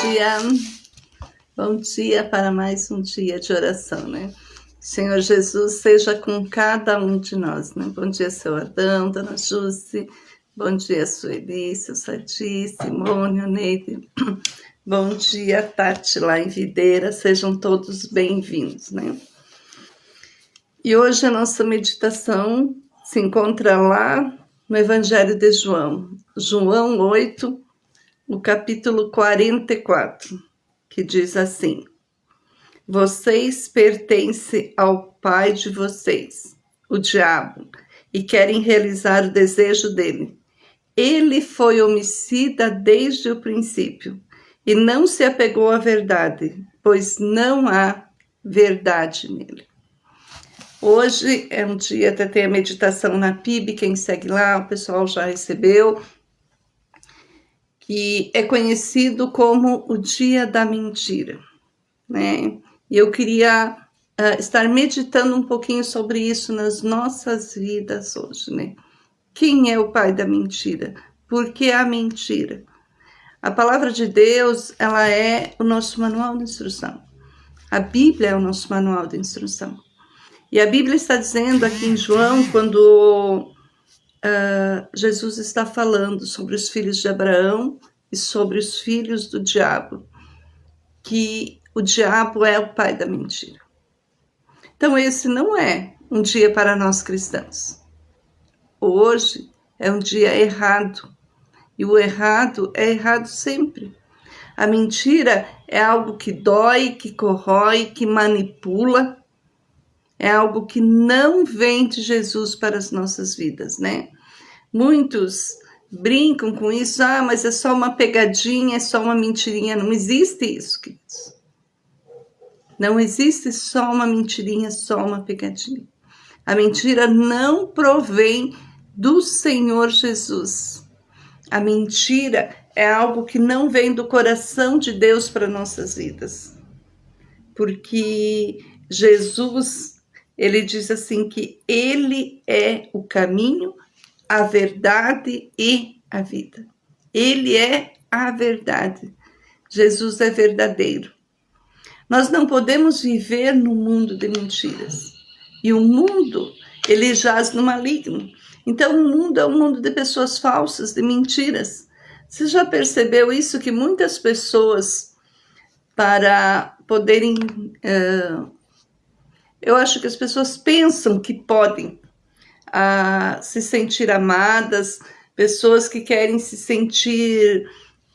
dia. Bom dia para mais um dia de oração, né? Senhor Jesus, seja com cada um de nós, né? Bom dia, seu Adão, Dona Jússi. Bom dia, Sueli, seu Sati, Simone, Neide. Bom dia, Tati, lá em Videira. Sejam todos bem-vindos, né? E hoje a nossa meditação se encontra lá no Evangelho de João. João 8, no capítulo 44, que diz assim: vocês pertencem ao pai de vocês, o diabo, e querem realizar o desejo dele. Ele foi homicida desde o princípio e não se apegou à verdade, pois não há verdade nele. Hoje é um dia, até tem a meditação na PIB, quem segue lá, o pessoal já recebeu, que é conhecido como o dia da mentira, né? E eu queria estar meditando um pouquinho sobre isso nas nossas vidas hoje, né? Quem é o pai da mentira? Por que a mentira? A palavra de Deus, ela é o nosso manual de instrução. A Bíblia é o nosso manual de instrução. E a Bíblia está dizendo aqui em João, quando Jesus está falando sobre os filhos de Abraão e sobre os filhos do diabo, que o diabo é o pai da mentira. Então esse não é um dia para nós cristãos. Hoje é um dia errado. E o errado é errado sempre. A mentira é algo que dói, que corrói, que manipula. É algo que não vem de Jesus para as nossas vidas, né? Muitos brincam com isso. Ah, mas é só uma pegadinha, é só uma mentirinha. Não existe isso, queridos. Não existe só uma mentirinha, só uma pegadinha. A mentira não provém do Senhor Jesus. A mentira é algo que não vem do coração de Deus para nossas vidas. Porque Jesus, ele diz assim que ele é o caminho, a verdade e a vida. Ele é a verdade. Jesus é verdadeiro. Nós não podemos viver no mundo de mentiras. E o mundo, ele jaz no maligno. Então, o mundo é um mundo de pessoas falsas, de mentiras. Você já percebeu isso? Que muitas pessoas, para poderem... eu acho que as pessoas pensam que podem se sentir amadas, pessoas que querem se sentir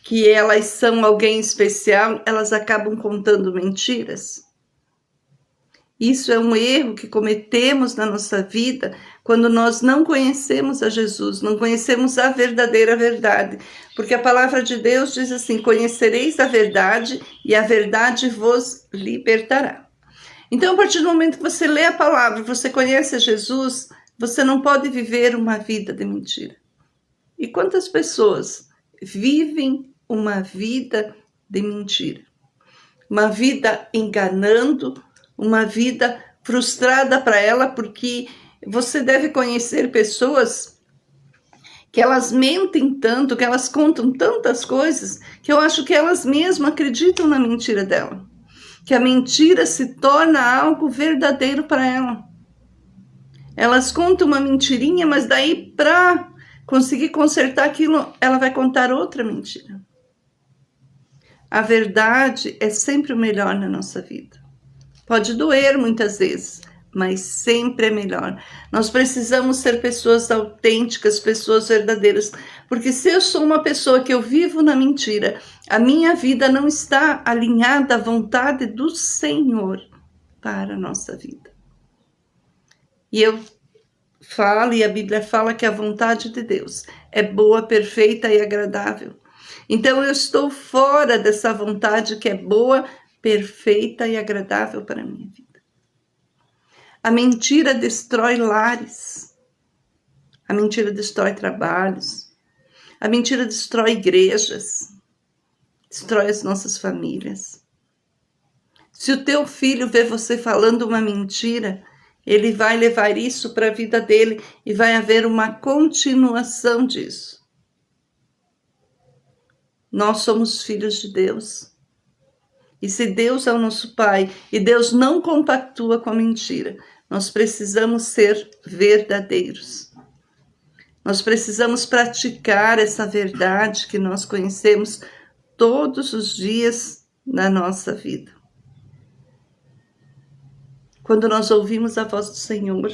que elas são alguém especial, elas acabam contando mentiras. Isso é um erro que cometemos na nossa vida quando nós não conhecemos a Jesus, não conhecemos a verdadeira verdade. Porque a palavra de Deus diz assim: conhecereis a verdade e a verdade vos libertará. Então, a partir do momento que você lê a palavra, você conhece a Jesus, você não pode viver uma vida de mentira. E quantas pessoas vivem uma vida de mentira? Uma vida enganando, uma vida frustrada para ela, porque você deve conhecer pessoas que elas mentem tanto, que elas contam tantas coisas, que eu acho que elas mesmas acreditam na mentira dela. Que a mentira se torna algo verdadeiro para ela. Elas contam uma mentirinha, mas daí para conseguir consertar aquilo, ela vai contar outra mentira. A verdade é sempre o melhor na nossa vida. Pode doer muitas vezes, mas sempre é melhor. Nós precisamos ser pessoas autênticas, pessoas verdadeiras. Porque se eu sou uma pessoa que eu vivo na mentira, a minha vida não está alinhada à vontade do Senhor para a nossa vida. E eu falo, e a Bíblia fala que a vontade de Deus é boa, perfeita e agradável. Então eu estou fora dessa vontade que é boa, perfeita e agradável para a minha vida. A mentira destrói lares. A mentira destrói trabalhos. A mentira destrói igrejas. Destrói as nossas famílias. Se o teu filho vê você falando uma mentira, ele vai levar isso para a vida dele e vai haver uma continuação disso. Nós somos filhos de Deus. E se Deus é o nosso Pai, e Deus não compactua com a mentira, nós precisamos ser verdadeiros. Nós precisamos praticar essa verdade que nós conhecemos todos os dias na nossa vida. Quando nós ouvimos a voz do Senhor,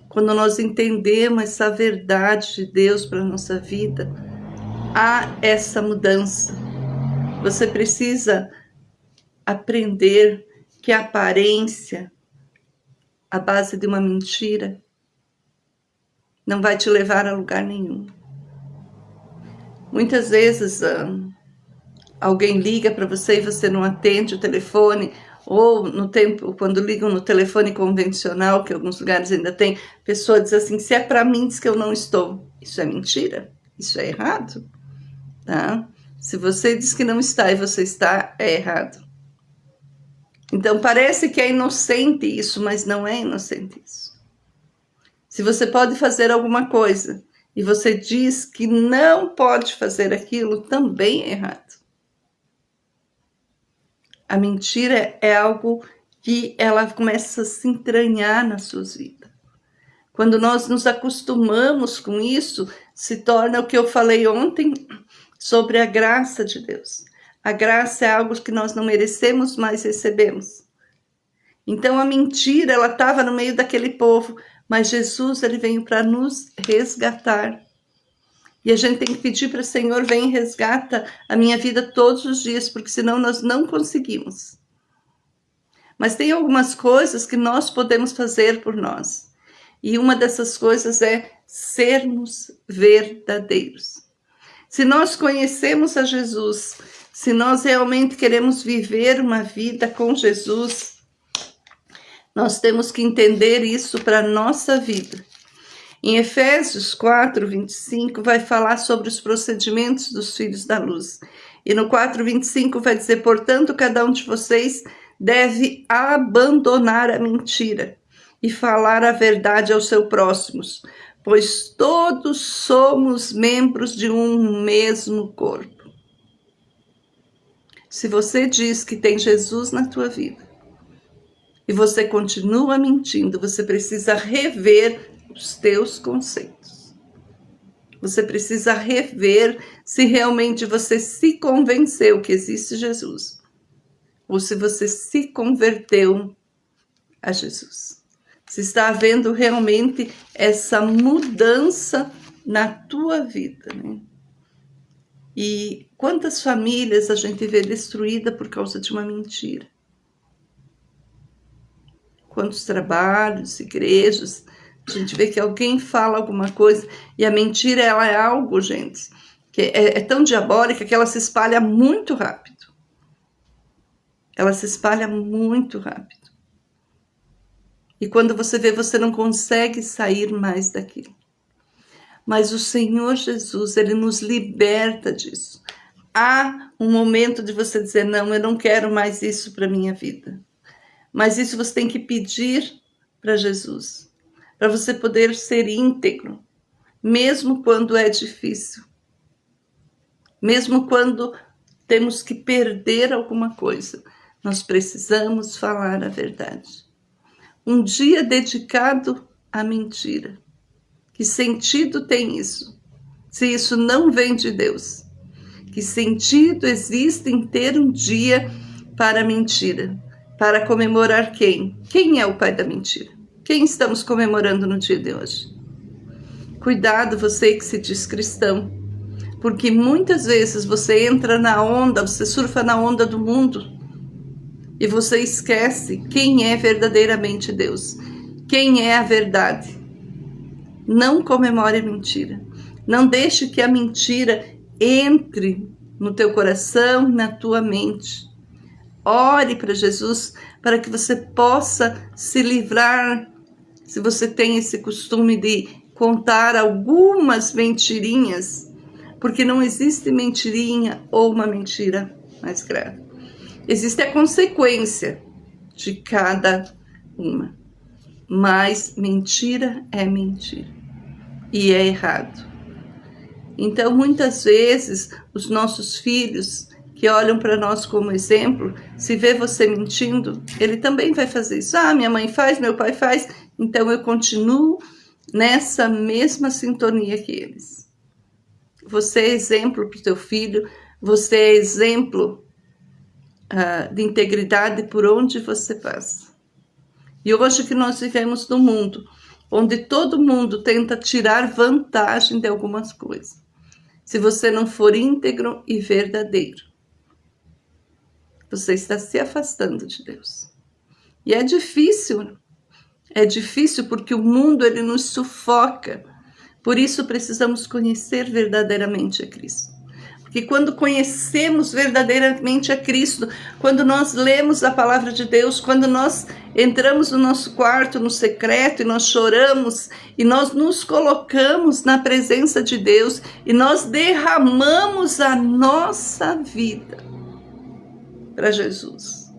quando nós entendemos essa verdade de Deus para a nossa vida, há essa mudança. Você precisa aprender que a aparência, a base de uma mentira, não vai te levar a lugar nenhum. Muitas vezes alguém liga para você e você não atende o telefone, ou no tempo, quando ligam no telefone convencional, que alguns lugares ainda tem, a pessoa diz assim, se é para mim, diz que eu não estou. Isso é mentira, isso é errado, tá? Se você diz que não está e você está, é errado. Então parece que é inocente isso, mas não é inocente isso. Se você pode fazer alguma coisa e você diz que não pode fazer aquilo, também é errado. A mentira é algo que ela começa a se entranhar nas suas vidas. Quando nós nos acostumamos com isso, se torna o que eu falei ontem sobre a graça de Deus. A graça é algo que nós não merecemos, mas recebemos. Então a mentira, ela estava no meio daquele povo, mas Jesus, ele veio para nos resgatar. E a gente tem que pedir para o Senhor, vem e resgata a minha vida todos os dias, porque senão nós não conseguimos. Mas tem algumas coisas que nós podemos fazer por nós. E uma dessas coisas é sermos verdadeiros. Se nós conhecemos a Jesus, se nós realmente queremos viver uma vida com Jesus, nós temos que entender isso para a nossa vida. Em Efésios 4, 25, vai falar sobre os procedimentos dos filhos da luz. E no 4, 25 vai dizer, portanto, cada um de vocês deve abandonar a mentira e falar a verdade aos seus próximos, pois todos somos membros de um mesmo corpo. Se você diz que tem Jesus na tua vida e você continua mentindo, você precisa rever os teus conceitos. Você precisa rever se realmente você se convenceu que existe Jesus ou se você se converteu a Jesus. Se está havendo realmente essa mudança na tua vida, né? E quantas famílias a gente vê destruída por causa de uma mentira? Quantos trabalhos, igrejas, a gente vê que alguém fala alguma coisa e a mentira, ela é algo, gente, que é tão diabólica que ela se espalha muito rápido. Ela se espalha muito rápido. E quando você vê, você não consegue sair mais daquilo. Mas o Senhor Jesus, ele nos liberta disso. Há um momento de você dizer, não, eu não quero mais isso para a minha vida. Mas isso você tem que pedir para Jesus, para você poder ser íntegro, mesmo quando é difícil, mesmo quando temos que perder alguma coisa, nós precisamos falar a verdade. Um dia dedicado à mentira, que sentido tem isso? Se isso não vem de Deus, que sentido existe em ter um dia para a mentira? Para comemorar quem? Quem é o pai da mentira? Quem estamos comemorando no dia de hoje? Cuidado, você que se diz cristão, porque muitas vezes você entra na onda, você surfa na onda do mundo e você esquece quem é verdadeiramente Deus, quem é a verdade. Não comemore a mentira. Não deixe que a mentira entre no teu coração, na tua mente. Ore para Jesus para que você possa se livrar, se você tem esse costume de contar algumas mentirinhas, porque não existe mentirinha ou uma mentira mais grave. Existe a consequência de cada uma, mas mentira é mentira e é errado. Então, muitas vezes, os nossos filhos que olham para nós como exemplo, se vê você mentindo, ele também vai fazer isso. Ah, minha mãe faz, meu pai faz, então eu continuo nessa mesma sintonia que eles. Você é exemplo para o teu filho, você é exemplo de integridade por onde você passa. E hoje que nós vivemos num mundo onde todo mundo tenta tirar vantagem de algumas coisas. Se você não for íntegro e verdadeiro, você está se afastando de Deus. E é difícil porque o mundo ele nos sufoca. Por isso precisamos conhecer verdadeiramente a Cristo. Porque quando conhecemos verdadeiramente a Cristo, quando nós lemos a palavra de Deus, quando nós entramos no nosso quarto, no secreto, e nós choramos, e nós nos colocamos na presença de Deus, e nós derramamos a nossa vida para Jesus.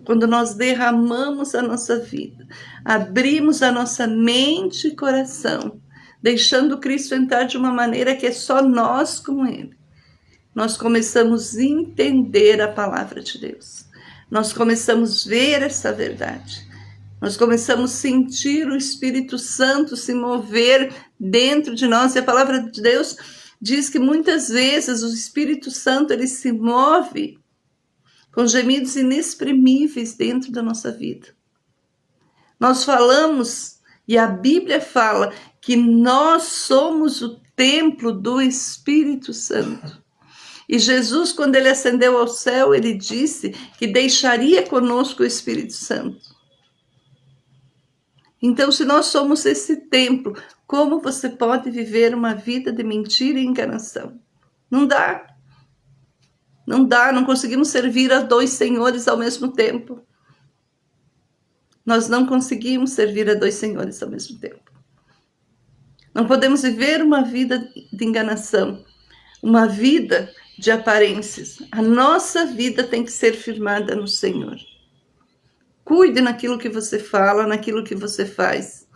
Quando nós derramamos a nossa vida, abrimos a nossa mente e coração, deixando Cristo entrar de uma maneira que é só nós com Ele, nós começamos a entender a palavra de Deus. Nós começamos a ver essa verdade. Nós começamos a sentir o Espírito Santo se mover dentro de nós. E a palavra de Deus diz que muitas vezes o Espírito Santo ele se move com gemidos inexprimíveis dentro da nossa vida. Nós falamos, e a Bíblia fala, que nós somos o templo do Espírito Santo. E Jesus, quando ele ascendeu ao céu, ele disse que deixaria conosco o Espírito Santo. Então, se nós somos esse templo, como você pode viver uma vida de mentira e enganação? Não dá. Não dá, não conseguimos servir a dois senhores ao mesmo tempo. Nós não conseguimos servir a dois senhores ao mesmo tempo. Não podemos viver uma vida de enganação, uma vida de aparências. A nossa vida tem que ser firmada no Senhor. Cuide naquilo que você fala, naquilo que você faz.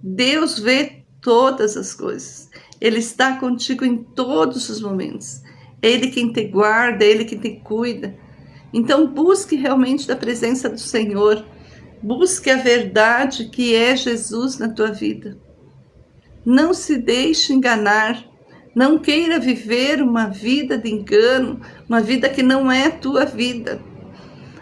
Deus vê todas as coisas. Ele está contigo em todos os momentos. É Ele quem te guarda, é Ele quem te cuida. Então busque realmente da presença do Senhor. Busque a verdade que é Jesus na tua vida. Não se deixe enganar. Não queira viver uma vida de engano, uma vida que não é a tua vida.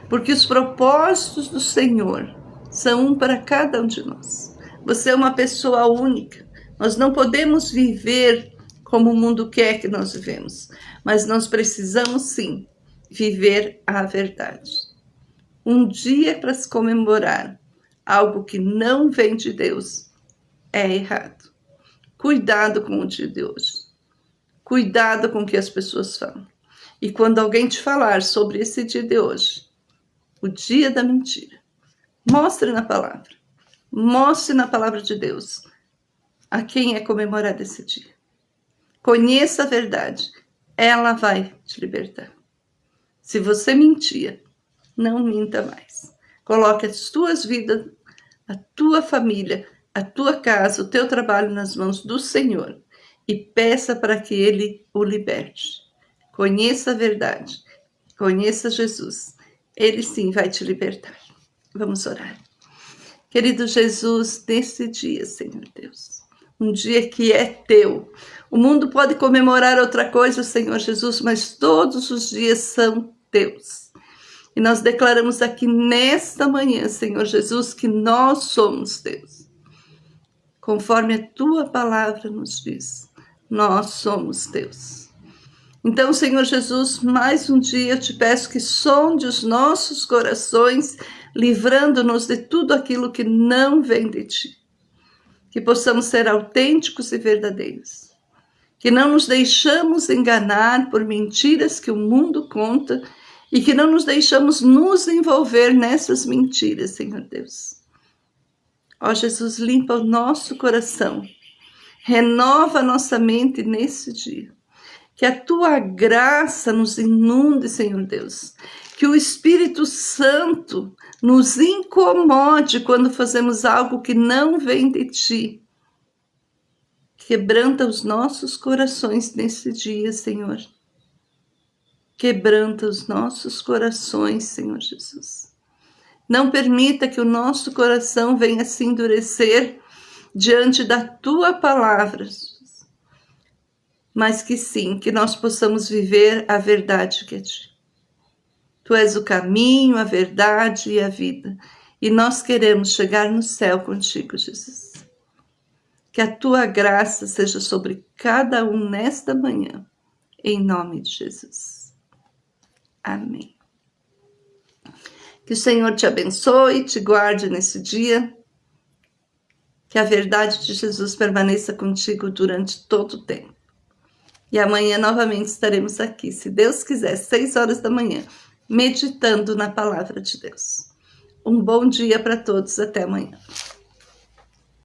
Porque os propósitos do Senhor são um para cada um de nós. Você é uma pessoa única. Nós não podemos viver como o mundo quer que nós vivemos. Mas nós precisamos sim viver a verdade. Um dia para se comemorar algo que não vem de Deus é errado. Cuidado com o dia de hoje. Cuidado com o que as pessoas falam. E quando alguém te falar sobre esse dia de hoje, o dia da mentira, mostre na palavra. Mostre na palavra de Deus a quem é comemorado esse dia. Conheça a verdade. Ela vai te libertar. Se você mentia, não minta mais. Coloque as tuas vidas, a tua família, a tua casa, o teu trabalho nas mãos do Senhor e peça para que Ele o liberte. Conheça a verdade, conheça Jesus. Ele sim vai te libertar. Vamos orar. Querido Jesus, nesse dia, Senhor Deus, um dia que é teu. O mundo pode comemorar outra coisa, Senhor Jesus, mas todos os dias são teus. E nós declaramos aqui nesta manhã, Senhor Jesus, que nós somos teus. Conforme a tua palavra nos diz, nós somos teus. Então, Senhor Jesus, mais um dia eu te peço que sonde os nossos corações, livrando-nos de tudo aquilo que não vem de ti. Que possamos ser autênticos e verdadeiros. Que não nos deixamos enganar por mentiras que o mundo conta e que não nos deixamos nos envolver nessas mentiras, Senhor Deus. Ó Jesus, limpa o nosso coração, renova a nossa mente nesse dia. Que a tua graça nos inunde, Senhor Deus. Que o Espírito Santo nos incomode quando fazemos algo que não vem de ti. Quebranta os nossos corações nesse dia, Senhor. Quebranta os nossos corações, Senhor Jesus. Não permita que o nosso coração venha se endurecer diante da Tua palavra, Jesus. Mas que sim, que nós possamos viver a verdade que é Ti. Tu és o caminho, a verdade e a vida. E nós queremos chegar no céu contigo, Jesus. Que a Tua graça seja sobre cada um nesta manhã. Em nome de Jesus. Amém. Que o Senhor te abençoe, te guarde nesse dia. Que a verdade de Jesus permaneça contigo durante todo o tempo. E amanhã novamente estaremos aqui, se Deus quiser, 6 horas da manhã, meditando na palavra de Deus. Um bom dia para todos, até amanhã.